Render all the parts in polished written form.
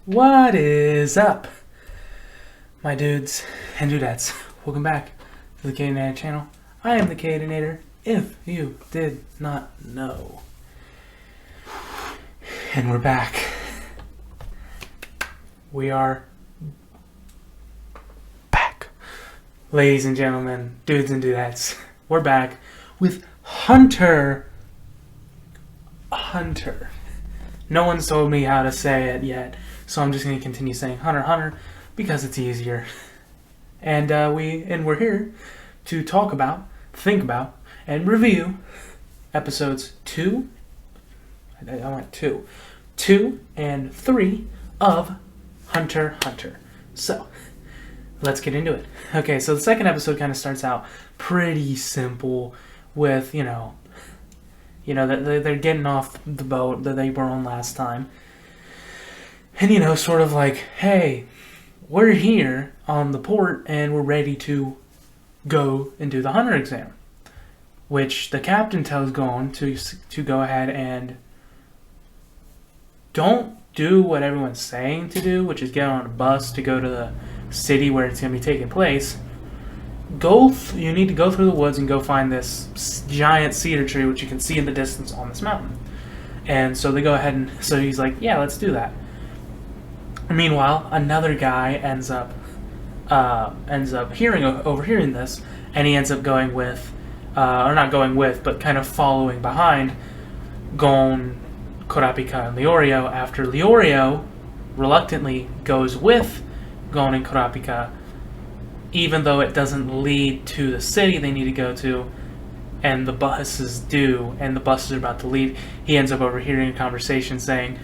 What is up, my dudes and dudettes? Welcome back to the Cadenator channel. I am the Cadenator, if you did not know. And we're back. We are back. Ladies and gentlemen, dudes and dudettes, we're back with Hunter. No one's told me how to say it yet, so I'm just going to continue saying Hunter because it's easier. And we're here to talk about, think about, and review episodes 2 and 3 of Hunter x Hunter. So, let's get into it. Okay, so the second episode kind of starts out pretty simple with, they're getting off the boat that they were on last time. And, sort of like, hey, we're here on the port and we're ready to go and do the Hunter exam. Which the captain tells Gon to go ahead and don't do what everyone's saying to do, which is get on a bus to go to the city where it's going to be taking place. You need to go through the woods and go find this giant cedar tree, which you can see in the distance on this mountain. And so they go ahead and so he's like, yeah, let's do that. Meanwhile, another guy ends up overhearing this, and he ends up going with, or not going with, but kind of following behind Gon, Kurapika, and Leorio after Leorio reluctantly goes with Gon and Kurapika, even though it doesn't lead to the city they need to go to, and the buses do, and the buses are about to leave. He ends up overhearing a conversation saying,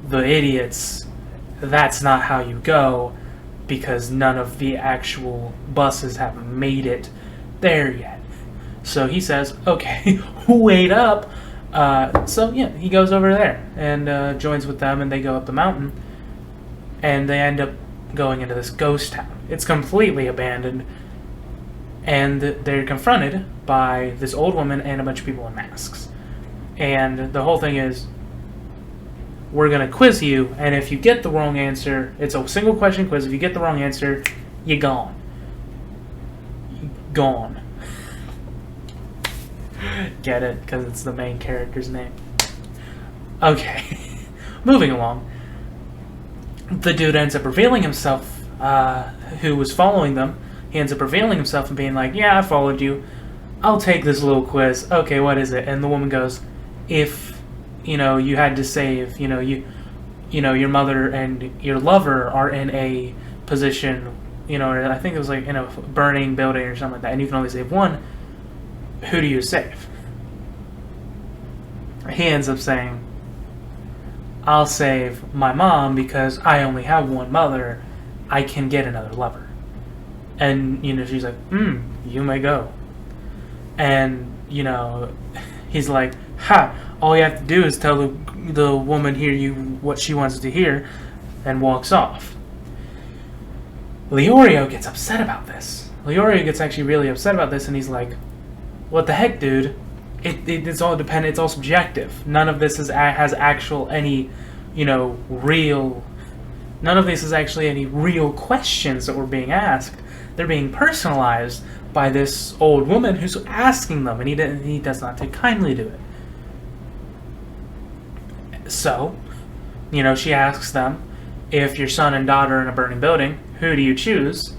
the idiots, that's not how you go, because none of the actual buses have made it there yet. So he says, okay, wait up. He goes over there and joins with them, and they go up the mountain, and they end up going into this ghost town. It's completely abandoned, and they're confronted by this old woman and a bunch of people in masks. And the whole thing is, we're going to quiz you, and if you get the wrong answer, it's a single question quiz. If you get the wrong answer, you're gone. Gone. Get it? Because it's the main character's name. Okay. Moving along. The dude ends up revealing himself, who was following them. He ends up revealing himself and being like, yeah, I followed you. I'll take this little quiz. Okay, what is it? And the woman goes, if you had to save, your mother and your lover are in a position, I think it was like in a burning building or something like that, and you can only save one, who do you save? He ends up saying, I'll save my mom because I only have one mother. I can get another lover. And, she's like, you may go. And, he's like, ha, all you have to do is tell the woman here what she wants to hear, and walks off. Leorio gets upset about this. Leorio gets actually really upset about this, and he's like, what the heck, dude? It's all dependent. It's all subjective. None of this has actual any, real. None of this is actually any real questions that were being asked. They're being personalized by this old woman who's asking them, and he does not take kindly to it. So, she asks them, if your son and daughter are in a burning building, who do you choose?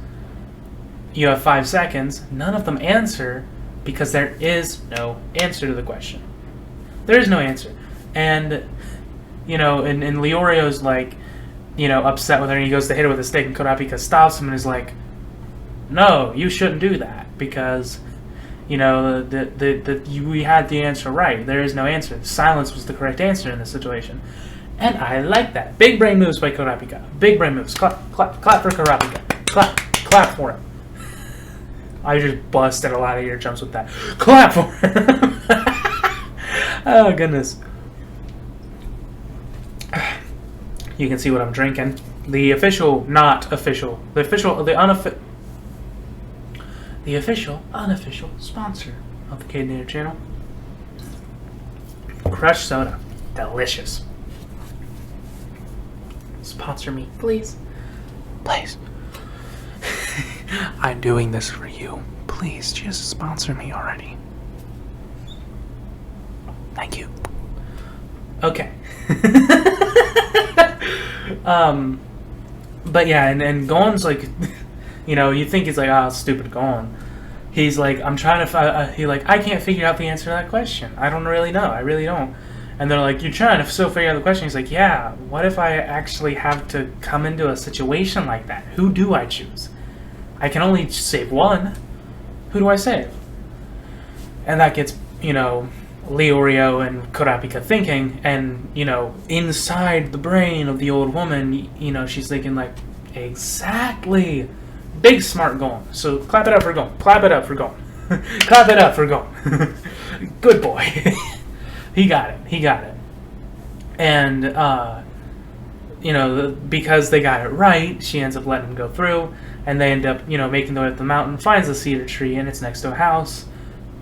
You have 5 seconds. None of them answer because there is no answer to the question. There is no answer. And, and Leorio's like, upset with her, and he goes to hit her with a stick, and Kurapika stops him and is like, no, you shouldn't do that because, we had the answer right. There is no answer. Silence was the correct answer in this situation. And I like that. Big brain moves by Kurapika. Big brain moves. Clap for Kurapika. Clap for him. I just busted a lot of eardrums with that. Clap for him. Oh, goodness. You can see what I'm drinking. The official, unofficial sponsor of the Cadenator channel. Crushed soda. Delicious. sponsor me, please. Please. I'm doing this for you. Please, just sponsor me already. Thank you. Okay. But yeah, and Gon's like, you know, you think he's like, oh, stupid Gon. He's like, I'm trying to, I can't figure out the answer to that question. I don't really know. I really don't. And they're like, you're trying to still figure out the question. He's like, yeah, what if I actually have to come into a situation like that? Who do I choose? I can only save one. Who do I save? And that gets, you know, Leorio and Kurapika thinking, and, you know, inside the brain of the old woman, you know, she's thinking like, exactly. Big smart Gon. So clap it up for Gon. Clap it up for Gon. Clap it up for Gon. Good boy. He got it. He got it. And, you know, because they got it right, she ends up letting him go through, and they end up, you know, making their way up the mountain, finds the cedar tree, and it's next to a house.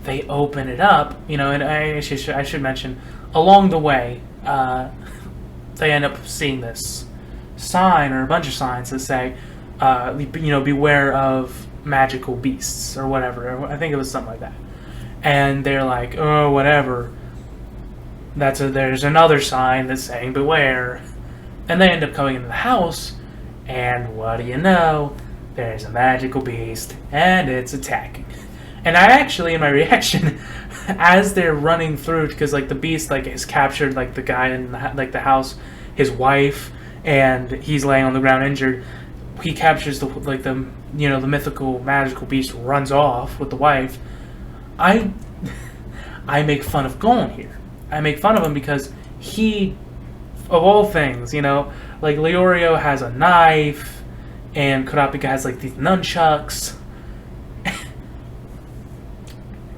They open it up, you know, and I should mention, along the way, they end up seeing this sign, or a bunch of signs that say, you know, beware of magical beasts, or whatever. I think it was something like that. And they're like, oh, whatever. There's another sign that's saying beware. And they end up coming into the house, and what do you know? There's a magical beast, and it's attacking. And I actually, in my reaction, as they're running through, because like the beast like has captured like the guy in the house, his wife, and he's laying on the ground injured. He captures the mythical magical beast, runs off with the wife. I make fun of Gon here. I make fun of him because he, of all things, you know, like Leorio has a knife, and Kurapika has like these nunchucks.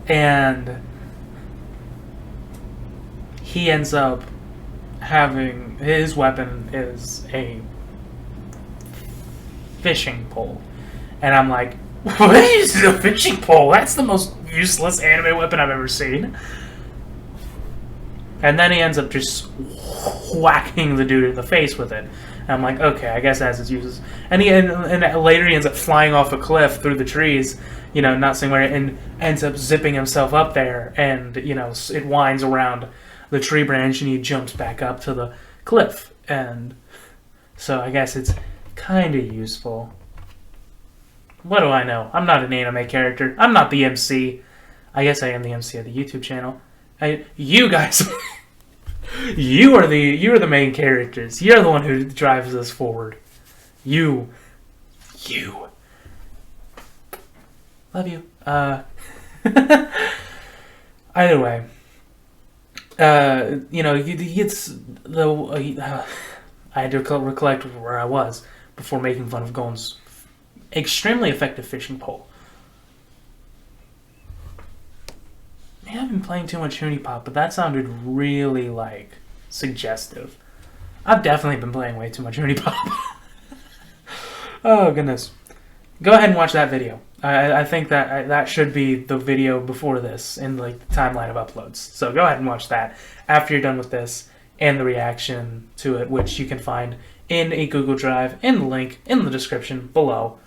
And he ends up having, his weapon is a fishing pole. And I'm like, what is a fishing pole? That's the most useless anime weapon I've ever seen. And then he ends up just whacking the dude in the face with it. And I'm like, okay, I guess it has its uses. And later he ends up flying off a cliff through the trees, you know, not seeing where, and ends up zipping himself up there, and, you know, it winds around the tree branch, and he jumps back up to the cliff. And so I guess it's kind of useful. What do I know? I'm not an anime character. I'm not the MC. I guess I am the MC of the YouTube channel. You guys, you are the main characters. You're the one who drives us forward. You. Love you. Either way, you know, it's the. I had to recollect where I was before making fun of Gon's extremely effective fishing pole. Man, I've been playing too much Hunipop, but that sounded really, like, suggestive. I've definitely been playing way too much Hunipop. Oh, goodness. Go ahead and watch that video. I think that should be the video before this in, like, the timeline of uploads. So go ahead and watch that after you're done with this and the reaction to it, which you can find in a Google Drive, in the link in the description below,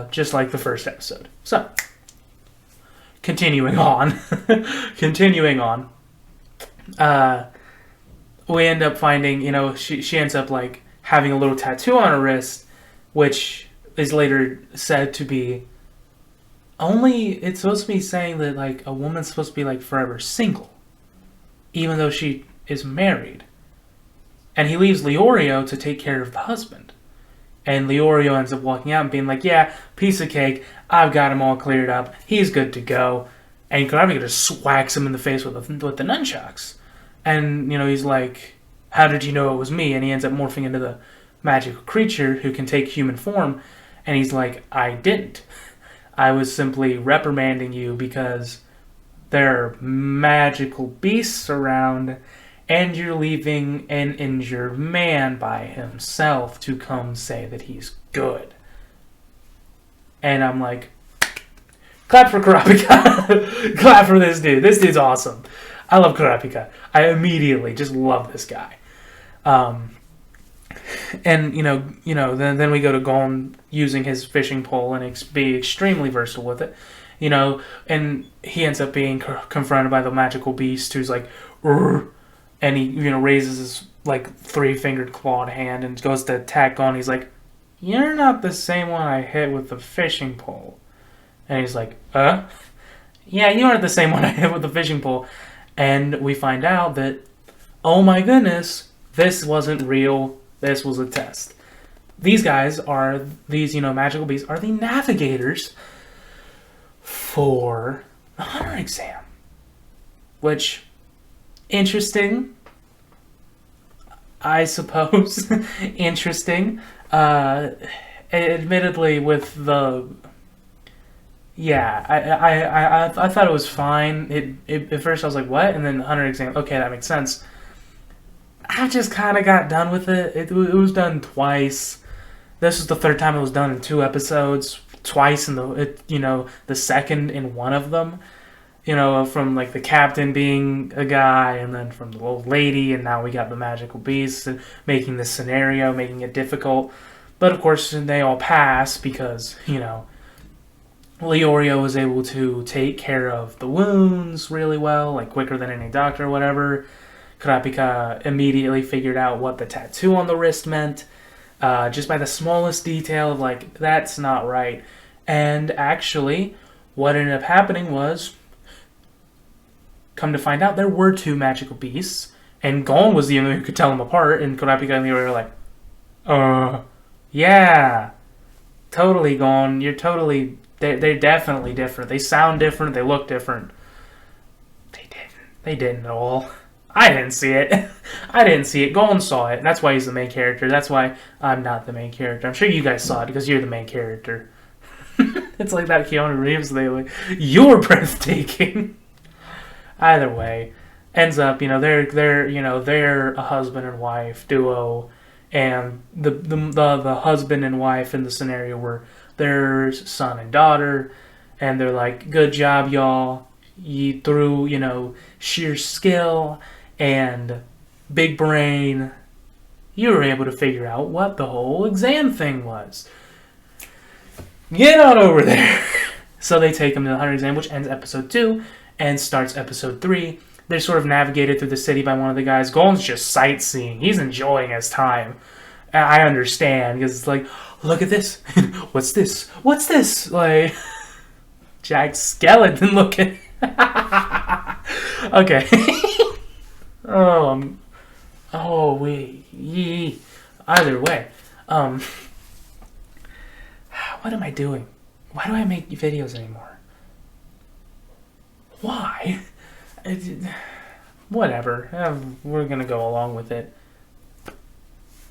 just like the first episode. So, continuing on, we end up finding, you know, she ends up like having a little tattoo on her wrist, which is later said to be it's supposed to be saying that like a woman's supposed to be like forever single, even though she is married. And he leaves Leorio to take care of the husband. And Leorio ends up walking out and being like, yeah, piece of cake, I've got him all cleared up, he's good to go. And Kurapika just swacks him in the face with the nunchucks. And, you know, he's like, how did you know it was me? And he ends up morphing into the magical creature who can take human form. And he's like, I didn't. I was simply reprimanding you because there are magical beasts around, and you're leaving an injured man by himself to come say that he's good. And I'm like, clap for Kurapika. Clap for this dude. This dude's awesome. I love Kurapika. I immediately just love this guy. And then we go to Gon using his fishing pole and be extremely versatile with it. And he ends up being confronted by the magical beast, who's like, "Urgh," and he raises his like 3-fingered clawed hand and goes to attack Gon. He's like, "You're not the same one I hit with the fishing pole." And he's like, "Yeah, you aren't the same one I hit with the fishing pole." And we find out that, oh my goodness, this wasn't real. This was a test. These magical beasts are the navigators for the Hunter exam. Which, interesting, I suppose. Interesting. Admittedly, with the... Yeah, I thought it was fine. At first I was like, what? And then Hunter exam, okay, that makes sense. I just kind of got done with it. It was done twice. This was the third time it was done in 2 episodes. Twice in the second in one of them. From like the captain being a guy, and then from the old lady, and now we got the magical beast making this scenario, making it difficult. But of course, they all pass because, Leorio was able to take care of the wounds really well, like quicker than any doctor or whatever. Kurapika immediately figured out what the tattoo on the wrist meant, just by the smallest detail of like, that's not right. And actually, what ended up happening was, come to find out, there were 2 magical beasts, and Gon was the only one who could tell them apart, and Kurapika and Leorio were like, yeah, totally Gon, you're totally, they're definitely different. They sound different, they look different. They didn't at all. I didn't see it. I didn't see it. Gon saw it. That's why he's the main character. That's why I'm not the main character. I'm sure you guys saw it because you're the main character. It's like that Keanu Reeves thing. Like, you're breathtaking. Either way, ends up, they're a husband and wife duo, and the husband and wife in the scenario were their son and daughter, and they're like, good job, y'all. You through, sheer skill and big brain, you were able to figure out what the whole exam thing was. Get on over there. So they take him to the Hunter exam, which ends episode 2 and starts episode 3. They're sort of navigated through the city by one of the guys. Gon's just sightseeing. He's enjoying his time. I understand, because it's like, look at this. What's this? What's this? Like, Jack Skeleton looking. Okay. Either way, what am I doing? Why do I make videos anymore? Why? Whatever. We're gonna go along with it.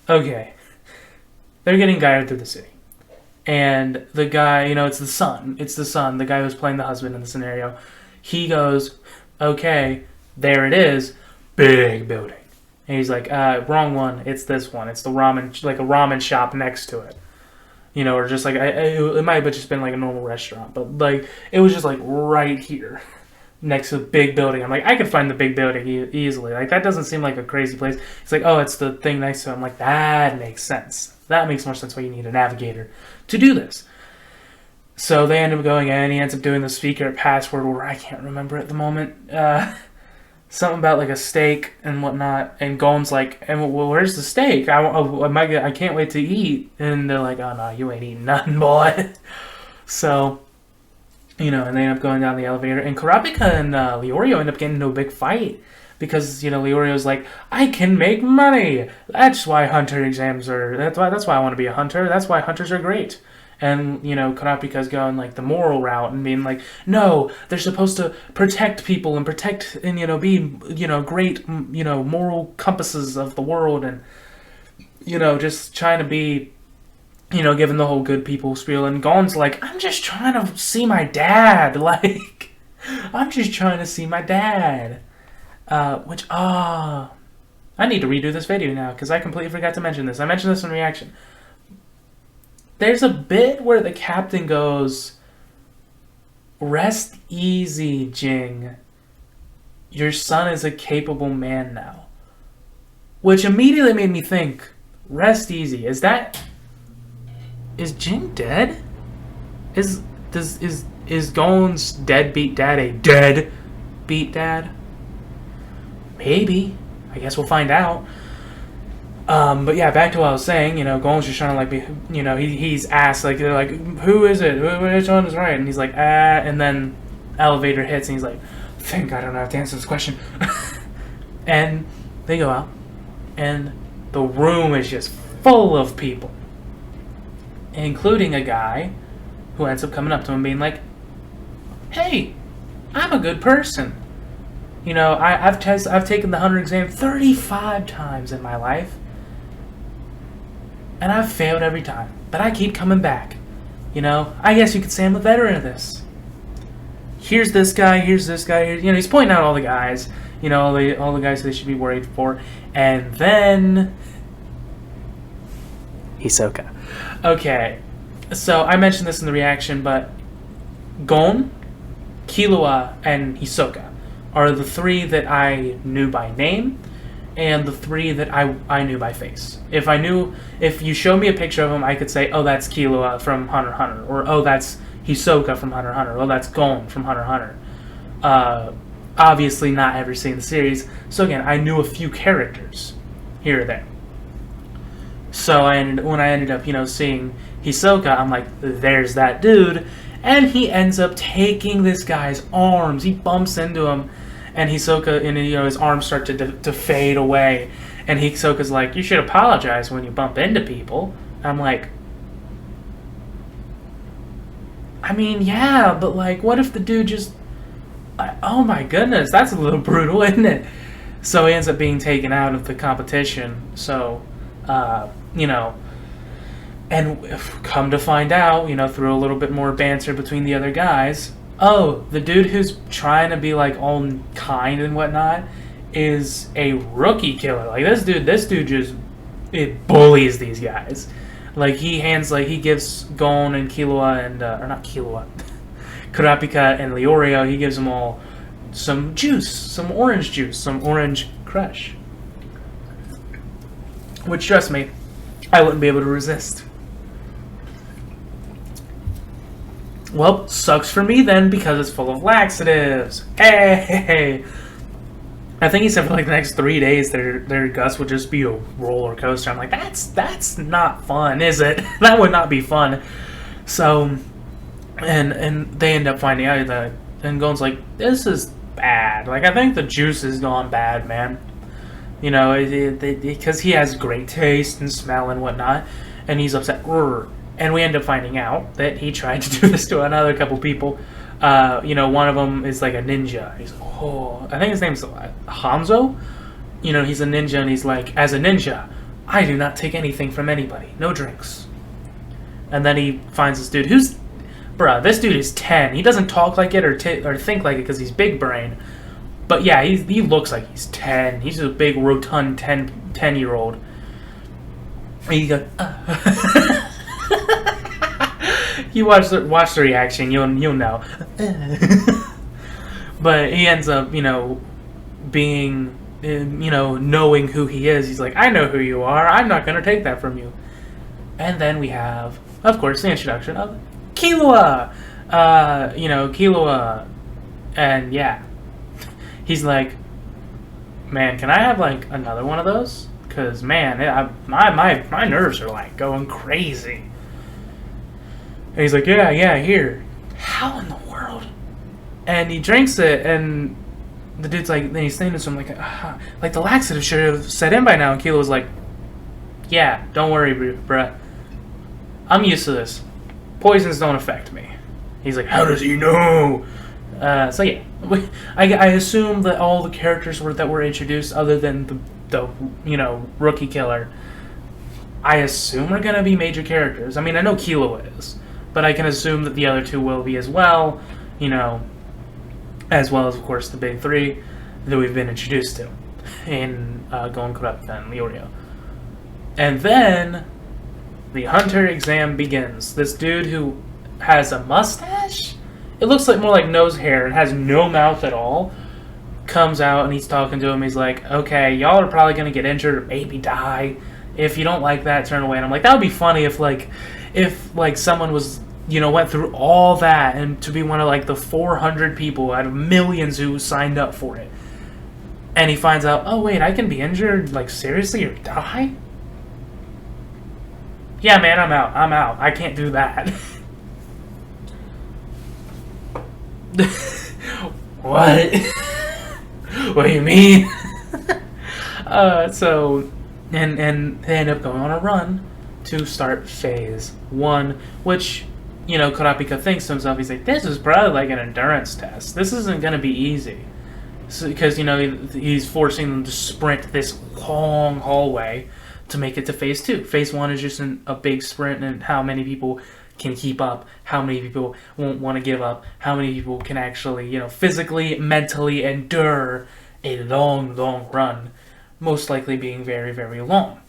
Okay. They're getting guided through the city. And the guy, it's the son. It's the son, the guy who's playing the husband in the scenario. He goes, okay, there it is. Big building. And he's like, wrong one. It's this one. It's the ramen, like a ramen shop next to it. Or just like, it might have just been like a normal restaurant. But like, it was just like right here. Next to the big building. I'm like, I could find the big building easily. Like, that doesn't seem like a crazy place. It's like, oh, it's the thing next to it. I'm like, that makes sense. That makes more sense why you need a navigator to do this. So they end up going in. He ends up doing the secret password, where I can't remember at the moment. Something about like a steak and whatnot. And Gon's like, and where's the steak? I can't wait to eat. And they're like, oh no, you ain't eating nothing, boy. So, and they end up going down the elevator. And Kurapika and Leorio end up getting into a big fight. Because, Leorio's like, I can make money. That's why hunter exams are... That's why I want to be a hunter. That's why hunters are great. And, Kurapika's going, like, the moral route and being like, no, they're supposed to protect people and protect and, be, great, moral compasses of the world. And, just trying to be, giving the whole good people spiel. And Gon's like, I'm just trying to see my dad. Like, I'm just trying to see my dad. I need to redo this video now, because I completely forgot to mention this. I mentioned this in reaction. There's a bit where the captain goes, rest easy, Jing. Your son is a capable man now. Which immediately made me think, rest easy. Is Jing dead? Is Gon's deadbeat dad a deadbeat dad? Maybe. I guess we'll find out. But yeah, back to what I was saying. Gon's just trying to like be. He's asked like they're like, who is it? Which one is right? And he's like, and then elevator hits, and he's like, thank God I don't have to answer this question. And they go out, and the room is just full of people, including a guy who ends up coming up to him being like, hey, I'm a good person. I've taken the Hunter exam 35 times in my life, and I've failed every time, but I keep coming back. I guess you could say I'm a veteran of this. Here's this guy, he's pointing out all the guys, all the guys they should be worried for, and then Hisoka. Okay, so I mentioned this in the reaction, but Gon, Killua, and Hisoka are the three that I knew by name, and the three that I knew by face. If you showed me a picture of them, I could say, oh, that's Killua from Hunter x Hunter, or oh, that's Hisoka from Hunter x Hunter, oh, that's Gon from Hunter x Hunter. Obviously not ever seen the series, so again, I knew a few characters here or there. So when I ended up, seeing Hisoka, I'm like, there's that dude, and he ends up taking this guy's arms. He bumps into him, and Hisoka, and his arms start to fade away, and Hisoka's like, you should apologize when you bump into people. I'm like, I mean, yeah, but like, what if the dude just, oh my goodness, that's a little brutal, isn't it? So he ends up being taken out of the competition. So, and come to find out, through a little bit more banter between the other guys, oh, the dude who's trying to be like all kind and whatnot is a rookie killer. Like this dude just bullies these guys. Like he gives Gon and Killua and or not Killua, Kurapika and Leorio. He gives them all some juice, some orange crush. Which, trust me, I wouldn't be able to resist. Well, sucks for me then, because it's full of laxatives. Hey! I think he said for like the next 3 days their guts would just be a roller coaster. I'm like, that's not fun, is it? That would not be fun. So, and they end up finding out that, and Gon's like, this is bad. Like, I think the juice has gone bad, man. Because he has great taste and smell and whatnot, and he's upset. And we end up finding out that he tried to do this to another couple people. One of them is like a ninja. He's I think his name's Hanzo. He's a ninja, and he's like, as a ninja, I do not take anything from anybody. No drinks. And then he finds this dude this dude is 10. He doesn't talk like it or think like it because he's big brain. But yeah, he looks like he's 10. He's a big, rotund 10-year-old. And he goes, You watch the reaction, you'll know. But he ends up, being, knowing who he is. He's like, I know who you are. I'm not going to take that from you. And then we have, of course, the introduction of Killua. Killua. And yeah. He's like, man, can I have like another one of those? Because man, my nerves are like going crazy. And he's like, yeah, here. How in the world? And he drinks it, and the dude's like, then he's saying to him like the laxative should have set in by now. And Kilo was like, yeah, don't worry, bruh. I'm used to this. Poisons don't affect me. He's like, how does he know? So yeah, I assume that all the characters that were introduced, other than the rookie killer, I assume are gonna be major characters. I mean, I know Killua is, but I can assume that the other two will be as well. As well as, of course, the big three that we've been introduced to in Gon, Kurapika, and Leorio. And then the Hunter exam begins. This dude who has a mustache, it looks like more like nose hair, and has no mouth at all, comes out and he's talking to him. He's like, okay, y'all are probably going to get injured or maybe die If you don't like that, turn away. And I'm like, that would be funny if someone was, went through all that and to be one of like the 400 people out of millions who signed up for it. And he finds out, oh wait, I can be injured, like seriously, or die? Yeah, man, I'm out. I can't do that. What? What do you mean? And they end up going on a run to start phase 1, which, Kurapika thinks to himself, he's like, this is probably like an endurance test. This isn't going to be easy. Because, he's forcing them to sprint this long hallway to make it to phase 2. Phase 1 is just a big sprint, and how many people can keep up, how many people won't want to give up, how many people can actually, physically, mentally endure a long, long run, most likely being very, very long.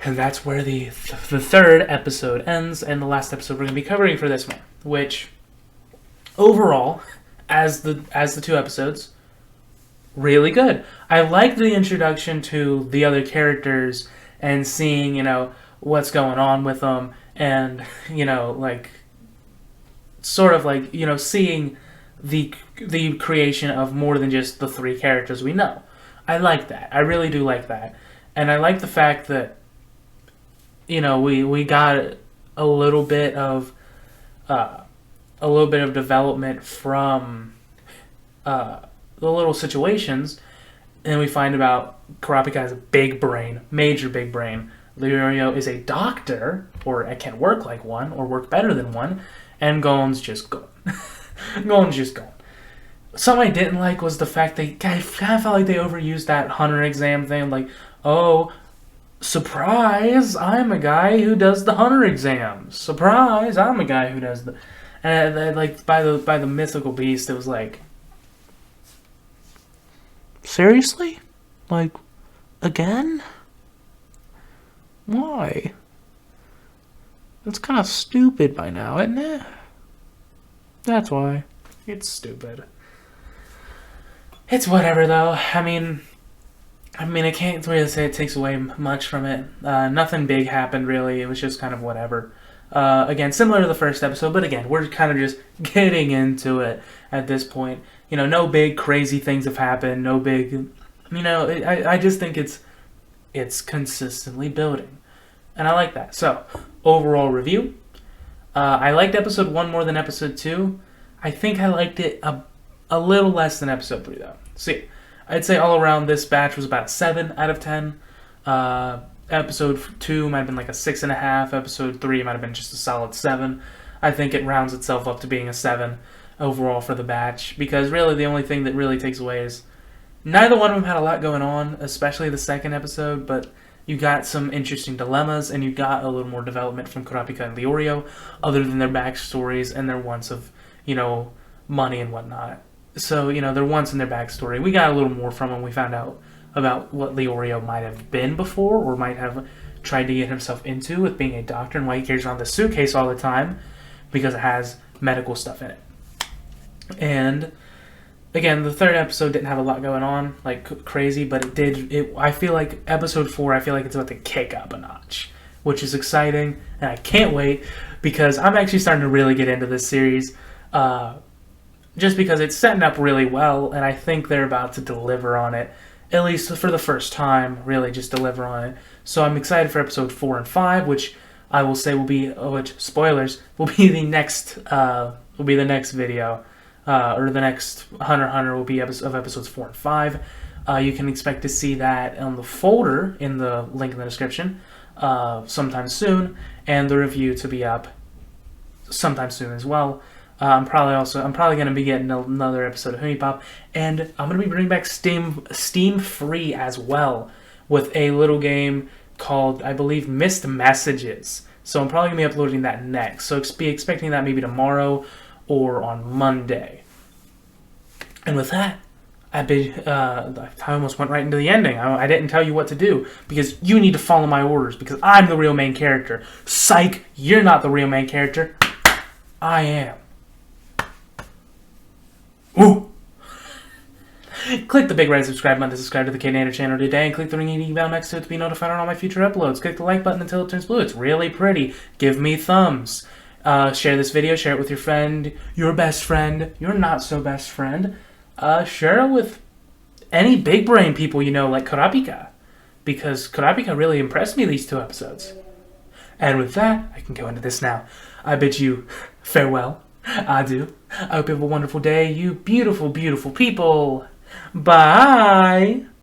And that's where the third episode ends, and the last episode we're going to be covering for this one, which, overall, as the 2 episodes, really good. I liked the introduction to the other characters and seeing, what's going on with them, and, seeing the creation of more than just the 3 characters we know. I like that. I really do like that. And I like the fact that, we got a little bit of development from the little situations, and we find about Kurapika has a big brain, major big brain. Leorio is a doctor, or it can work like one, or work better than one, and Gon's just gone. Gon's just gone. Something I didn't like was the fact I kind of felt like they overused that hunter exam thing, like, oh, surprise, I'm a guy who does the hunter exams. Surprise, I'm a guy who does the... And by the mythical beast, it was like, seriously? Like, again? Why? That's kind of stupid by now, isn't it? That's why. It's stupid. It's whatever, though. I mean, I can't really say it takes away much from it. Nothing big happened, really. It was just kind of whatever. Again, similar to the first episode, but again, we're kind of just getting into it at this point. No big crazy things have happened. No big, I just think it's consistently building, and I like that. So, overall review. I liked episode 1 more than episode 2. I think I liked it a little less than episode 3, though. See, I'd say all around this batch was about 7 out of 10. Episode 2 might have been like a 6.5. Episode 3 might have been just a solid 7. I think it rounds itself up to being a 7 overall for the batch, because really the only thing that really takes away is neither one of them had a lot going on, especially the second episode, but you got some interesting dilemmas, and you got a little more development from Kurapika and Leorio, other than their backstories and their wants of, money and whatnot. So, their wants and their backstory. We got a little more from them. We found out about what Leorio might have been before, or might have tried to get himself into with being a doctor, and why he carries around the suitcase all the time, because it has medical stuff in it. And again, the third episode didn't have a lot going on, like crazy, but it did. I feel like episode 4, I feel like it's about to kick up a notch, which is exciting, and I can't wait, because I'm actually starting to really get into this series, just because it's setting up really well, and I think they're about to deliver on it, at least for the first time, really just deliver on it. So I'm excited for episode 4 and 5, which I will say will be, which spoilers, will be the next video. Or the next Hunter x Hunter will be of episodes 4 and 5. You can expect to see that on the folder in the link in the description sometime soon, and the review to be up sometime soon as well. I'm probably going to be getting another episode of HuniePop, and I'm going to be bringing back Steam Free as well, with a little game called, I believe, Missed Messages. So I'm probably going to be uploading that next. So be expecting that maybe tomorrow or on Monday. And with that, I almost went right into the ending. I didn't tell you what to do, because you need to follow my orders, because I'm the real main character. Psych, you're not the real main character. I am. Ooh. Click the big red subscribe button to subscribe to the K-Nator channel today, and click the ringing bell next to it to be notified on all my future uploads. Click the like button until it turns blue. It's really pretty. Give me thumbs. Share this video. Share it with your friend, your best friend, your not so best friend. Share it with any big brain people you know, like Kurapika, because Kurapika really impressed me these 2 episodes. And with that, I can go into this now. I bid you farewell. Adieu. I hope you have a wonderful day, you beautiful, beautiful people. Bye!